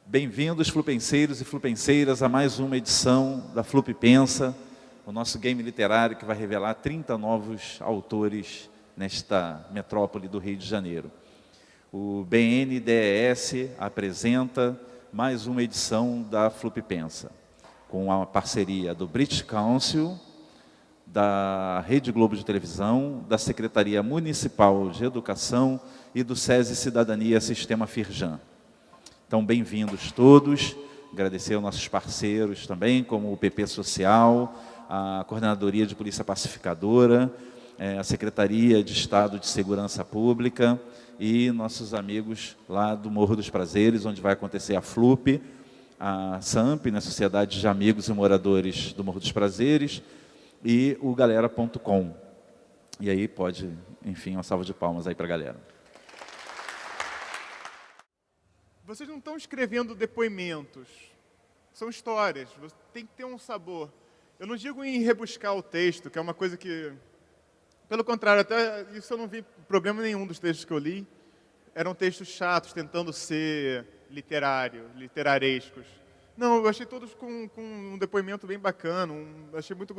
Bem-vindos, flupenseiros e flupenseiras, a mais uma edição da Flup Pensa, o nosso game literário que vai revelar 30 novos autores nesta metrópole do Rio de Janeiro. O BNDES apresenta mais uma edição da Flup Pensa, com a parceria do British Council, da Rede Globo de Televisão, da Secretaria Municipal de Educação e do SESI Cidadania Sistema Firjan. Então, bem-vindos todos, agradecer aos nossos parceiros também, como o PP Social, a Coordenadoria de Polícia Pacificadora, a Secretaria de Estado de Segurança Pública e nossos amigos lá do Morro dos Prazeres, onde vai acontecer a FLUP, a SAMP, na Sociedade de Amigos e Moradores do Morro dos Prazeres, e o galera.com. E aí pode, enfim, uma salva de palmas aí para a galera. Vocês não estão escrevendo depoimentos, são histórias, tem que ter um sabor. Eu não digo em rebuscar o texto, que é uma coisa que... Pelo contrário, até isso eu não vi problema nenhum dos textos que eu li. Eram textos chatos, tentando ser literarescos. Não, eu achei todos com um depoimento bem bacana, achei muito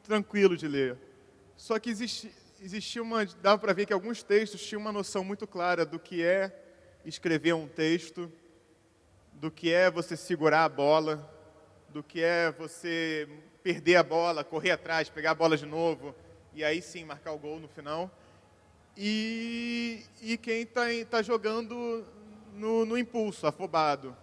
tranquilo de ler. Só que existia dava para ver que alguns textos tinham uma noção muito clara do que é escrever um texto, do que é você segurar a bola, do que é você perder a bola, correr atrás, pegar a bola de novo, e aí sim marcar o gol no final. E quem está jogando no impulso, afobado.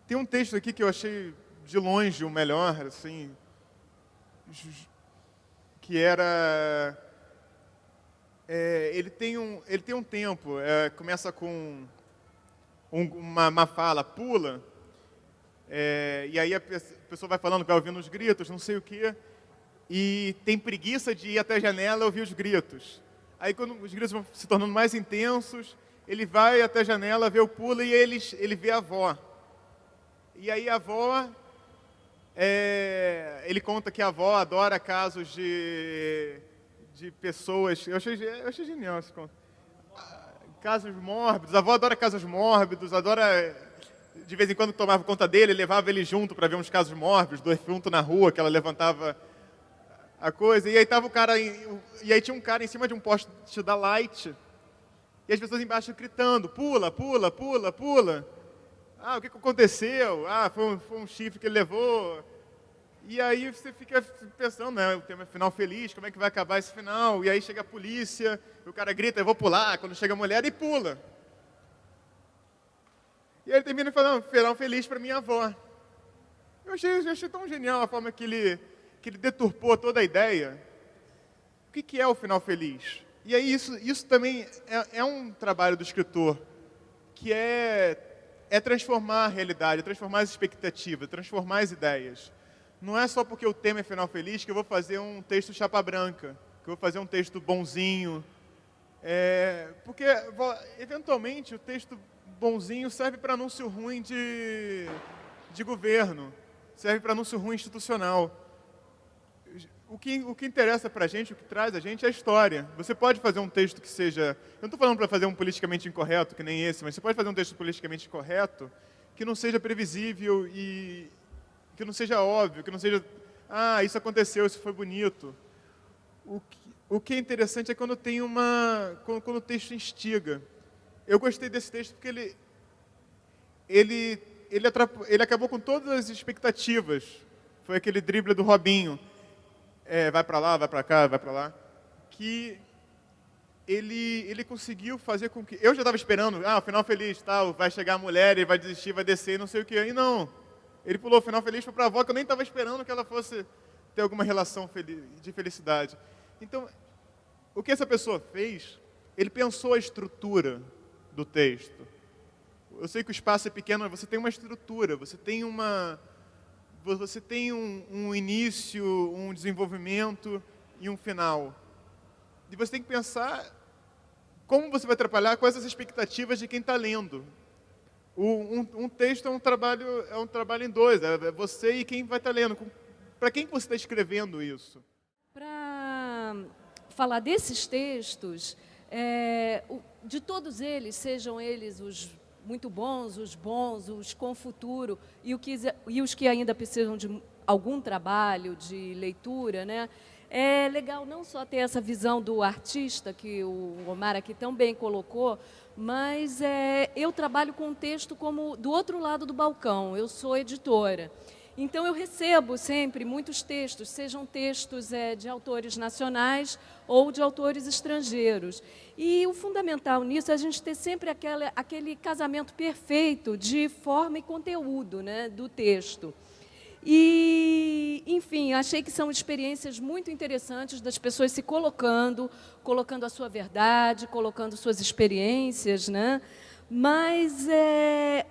Tem um texto aqui que eu achei de longe o melhor, assim, que era... ele tem um tempo, começa com uma fala, pula, e aí a pessoa vai falando, vai ouvindo os gritos, não sei o quê, e tem preguiça de ir até a janela e ouvir os gritos. Aí quando os gritos vão se tornando mais intensos, ele vai até a janela, vê o pula e ele vê a avó. E aí a avó, ele conta que a avó adora casos de pessoas, eu achei genial esse conto. Casos mórbidos, a avó adora casos mórbidos, adora, de vez em quando tomava conta dele, levava ele junto para ver uns casos mórbidos, do defunto na rua, que ela levantava a coisa, e aí tava e aí tinha um cara em cima de um poste da Light, e as pessoas embaixo gritando, pula, pula, pula, pula. Ah, o que aconteceu? Ah, foi um chifre que ele levou. E aí você fica pensando, né, o tema é final feliz, como é que vai acabar esse final? E aí chega a polícia, o cara grita, eu vou pular, quando chega a mulher, e pula. E aí ele termina falando, final feliz para minha avó. Eu achei tão genial a forma que ele deturpou toda a ideia. O que é o final feliz? E aí isso também é um trabalho do escritor, que é transformar a realidade, transformar as expectativas, transformar as ideias. Não é só porque o tema é final feliz que eu vou fazer um texto chapa branca, que eu vou fazer um texto bonzinho. Porque, eventualmente, o texto bonzinho serve para anúncio ruim de governo, serve para anúncio ruim institucional. O que interessa para a gente, o que traz a gente é a história. Você pode fazer um texto que seja... Eu não estou falando para fazer um politicamente incorreto, que nem esse, mas você pode fazer um texto politicamente correto que não seja previsível e que não seja óbvio, que não seja, isso aconteceu, isso foi bonito. O que é interessante é quando quando o texto instiga. Eu gostei desse texto porque ele acabou com todas as expectativas. Foi aquele drible do Robinho. Vai para lá, vai para cá, vai para lá. Que ele conseguiu fazer com que... Eu já estava esperando, final feliz, tal, vai chegar a mulher, ele vai desistir, vai descer, não sei o quê. E não. Ele pulou o final feliz para a avó, que eu nem estava esperando que ela fosse ter alguma relação de felicidade. Então, o que essa pessoa fez, ele pensou a estrutura do texto. Eu sei que o espaço é pequeno, mas você tem uma estrutura, você tem um início, um desenvolvimento e um final. E você tem que pensar como você vai trabalhar com essas expectativas de quem está lendo. Um texto é um trabalho em dois, é você e quem vai estar lendo. Para quem você está escrevendo isso? Para falar desses textos, de todos eles, sejam eles os muito bons, os com futuro, e os que ainda precisam de algum trabalho de leitura, né? É legal não só ter essa visão do artista, que o Omar aqui tão bem colocou, mas eu trabalho com um texto como do outro lado do balcão, eu sou editora. Então, eu recebo sempre muitos textos, sejam textos de autores nacionais ou de autores estrangeiros. E o fundamental nisso é a gente ter sempre aquele casamento perfeito de forma e conteúdo, né, do texto. E, enfim, achei que são experiências muito interessantes das pessoas se colocando a sua verdade, colocando suas experiências, né? Mas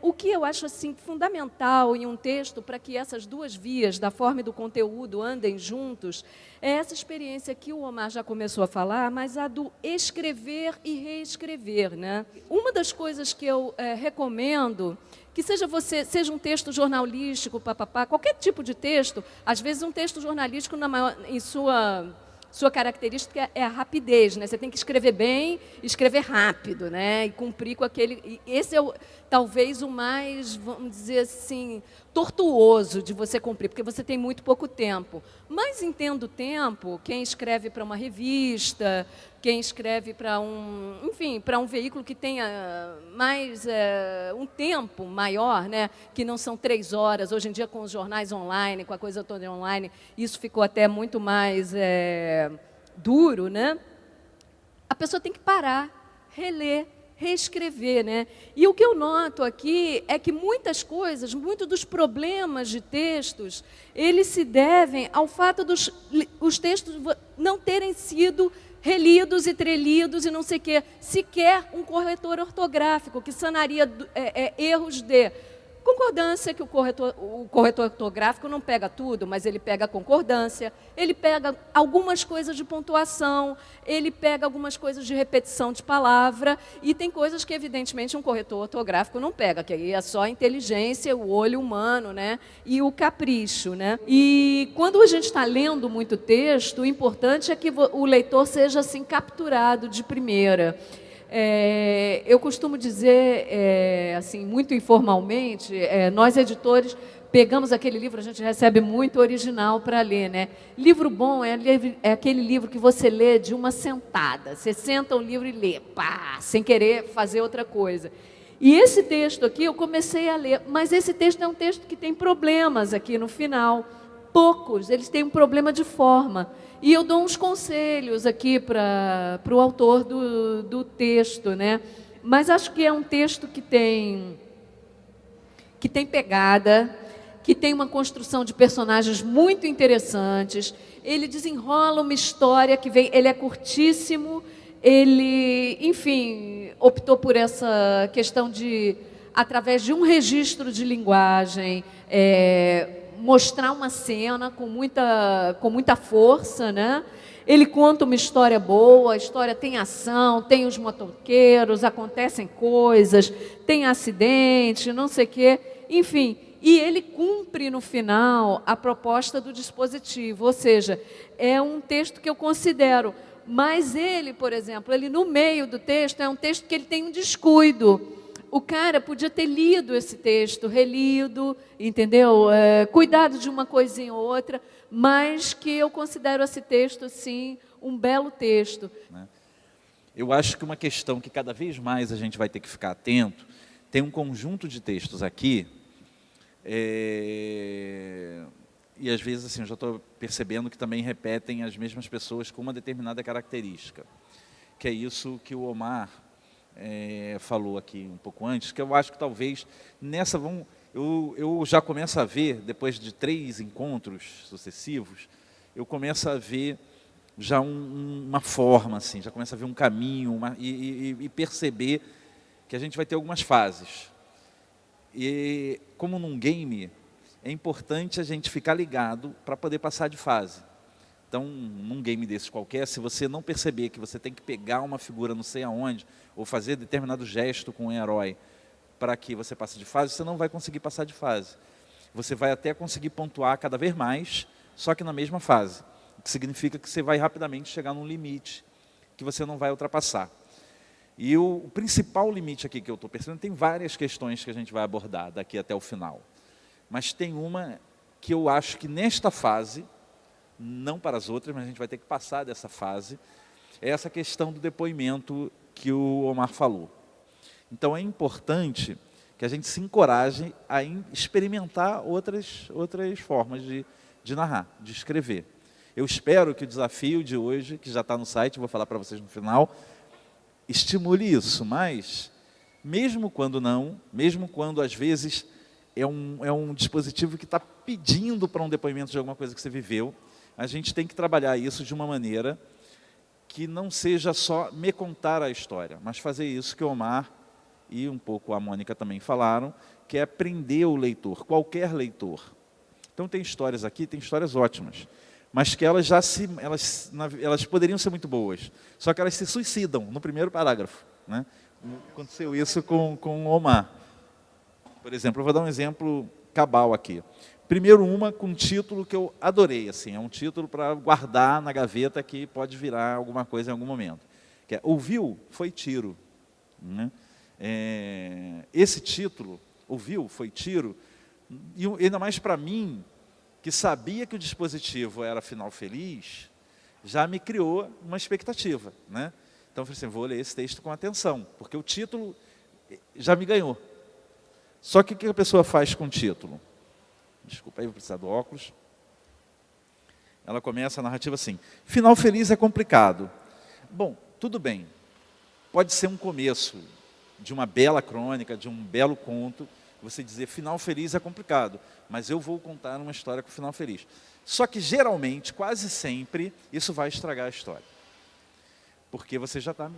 o que eu acho assim, fundamental em um texto para que essas duas vias, da forma e do conteúdo, andem juntos, é essa experiência que o Omar já começou a falar, mas a do escrever e reescrever, né? Uma das coisas que eu recomendo, que seja um texto jornalístico, qualquer tipo de texto, às vezes um texto jornalístico em sua característica é a rapidez, né? Você tem que escrever bem, escrever rápido, né? E cumprir com aquele... E esse é talvez o mais, vamos dizer assim, tortuoso de você cumprir, porque você tem muito pouco tempo. Mas, em tendo tempo, quem escreve para uma revista, quem escreve para para um veículo que tenha mais um tempo maior, né? Que não são 3 horas. Hoje em dia, com os jornais online, com a coisa toda online, isso ficou até muito mais duro, né? A pessoa tem que parar, reler, reescrever, né? E o que eu noto aqui é que muitas coisas, muitos dos problemas de textos, eles se devem ao fato dos os textos não terem sido relidos e trelidos e não sei o quê, sequer um corretor ortográfico que sanaria erros de concordância, que o corretor ortográfico não pega tudo, mas ele pega a concordância, ele pega algumas coisas de pontuação, ele pega algumas coisas de repetição de palavra, e tem coisas que, evidentemente, um corretor ortográfico não pega, que aí é só a inteligência, o olho humano, né? E o capricho, né? E quando a gente está lendo muito texto, o importante é que o leitor seja assim, capturado de primeira. Eu costumo dizer, assim, muito informalmente, nós editores pegamos aquele livro, a gente recebe muito original para ler, né? Livro bom é aquele livro que você lê de uma sentada. Você senta o livro e lê, pá, sem querer fazer outra coisa. E esse texto aqui eu comecei a ler, mas esse texto é um texto que tem problemas aqui no final. Poucos, eles têm um problema de forma. E eu dou uns conselhos aqui para o autor do texto, né? Mas acho que é um texto que tem pegada, que tem uma construção de personagens muito interessantes. Ele desenrola uma história que vem... Ele é curtíssimo, ele, enfim, optou por essa questão de, através de um registro de linguagem, mostrar uma cena com muita força, né? Ele conta uma história boa, a história tem ação, tem os motoqueiros, acontecem coisas, tem acidente, não sei o quê, enfim. E ele cumpre no final a proposta do dispositivo, ou seja, é um texto que eu considero, mas ele, por exemplo, ele no meio do texto é um texto que ele tem um descuido. O cara podia ter lido esse texto, relido, entendeu? Cuidado de uma coisinha ou outra, mas que eu considero esse texto, assim, um belo texto. Eu acho que uma questão que cada vez mais a gente vai ter que ficar atento, tem um conjunto de textos aqui, e às vezes assim, eu já estou percebendo que também repetem as mesmas pessoas com uma determinada característica, que é isso que o Omar falou aqui um pouco antes, que eu acho que talvez nessa eu já começo a ver, depois de 3 encontros sucessivos, eu começo a ver já uma forma, assim, já começo a ver um caminho e perceber que a gente vai ter algumas fases. E como num game, é importante a gente ficar ligado para poder passar de fase. Então, num game desses qualquer, se você não perceber que você tem que pegar uma figura não sei aonde, ou fazer determinado gesto com um herói para que você passe de fase, você não vai conseguir passar de fase. Você vai até conseguir pontuar cada vez mais, só que na mesma fase. O que significa que você vai rapidamente chegar num limite que você não vai ultrapassar. E o principal limite aqui que eu estou percebendo, tem várias questões que a gente vai abordar daqui até o final. Mas tem uma que eu acho que nesta fase, não para as outras, mas a gente vai ter que passar dessa fase, é essa questão do depoimento que o Omar falou. Então é importante que a gente se encoraje a experimentar outras formas de narrar, de escrever. Eu espero que o desafio de hoje, que já está no site, vou falar para vocês no final, estimule isso, mas mesmo quando não, mesmo quando às vezes é um dispositivo que está pedindo para um depoimento de alguma coisa que você viveu, a gente tem que trabalhar isso de uma maneira que não seja só me contar a história, mas fazer isso que o Omar e um pouco a Mônica também falaram, que é prender o leitor, qualquer leitor. Então tem histórias aqui, tem histórias ótimas, mas que elas poderiam ser muito boas, só que elas se suicidam no primeiro parágrafo, né? Aconteceu isso com o Omar. Por exemplo, eu vou dar um exemplo cabal aqui. Primeiro uma com um título que eu adorei, assim, é um título para guardar na gaveta que pode virar alguma coisa em algum momento. Que é Ouviu? Foi tiro. Né? Esse título, Ouviu? Foi tiro, e ainda mais para mim, que sabia que o dispositivo era final feliz, já me criou uma expectativa. Né? Então eu falei assim, vou ler esse texto com atenção, porque o título já me ganhou. Só que o que a pessoa faz com o título? Desculpa aí, vou precisar do óculos. Ela começa a narrativa assim, final feliz é complicado. Bom, tudo bem, pode ser um começo de uma bela crônica, de um belo conto, você dizer final feliz é complicado, mas eu vou contar uma história com final feliz. Só que geralmente, quase sempre, isso vai estragar a história. Porque você já está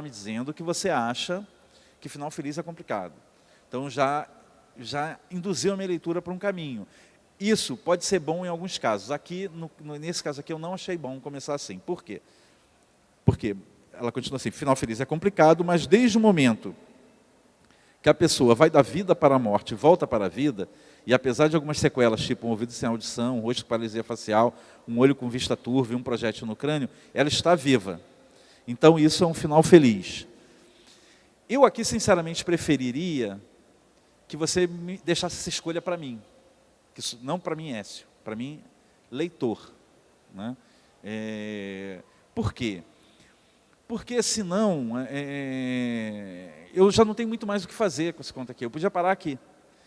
me dizendo que você acha que final feliz é complicado. Então já induziu a minha leitura para um caminho. Isso pode ser bom em alguns casos. Aqui, nesse caso aqui, eu não achei bom começar assim. Por quê? Porque ela continua assim, final feliz é complicado, mas desde o momento que a pessoa vai da vida para a morte, volta para a vida, e apesar de algumas sequelas, tipo um ouvido sem audição, um rosto com paralisia facial, um olho com vista turva e um projétil no crânio, ela está viva. Então isso é um final feliz. Eu aqui, sinceramente, preferiria que você me deixasse essa escolha para mim. Não para mim, Écio, para mim, leitor. Né? Por quê? Porque senão, eu já não tenho muito mais o que fazer com esse conto aqui. Eu podia parar aqui.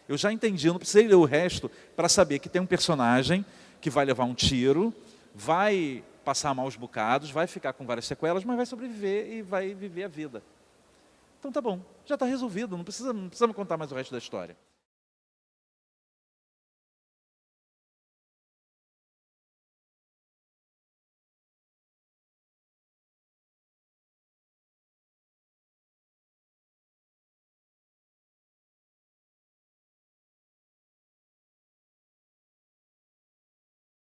Eu já entendi, eu não precisei ler o resto para saber que tem um personagem que vai levar um tiro, vai passar maus bocados, vai ficar com várias sequelas, mas vai sobreviver e vai viver a vida. Então tá bom, já está resolvido, não precisa me contar mais o resto da história.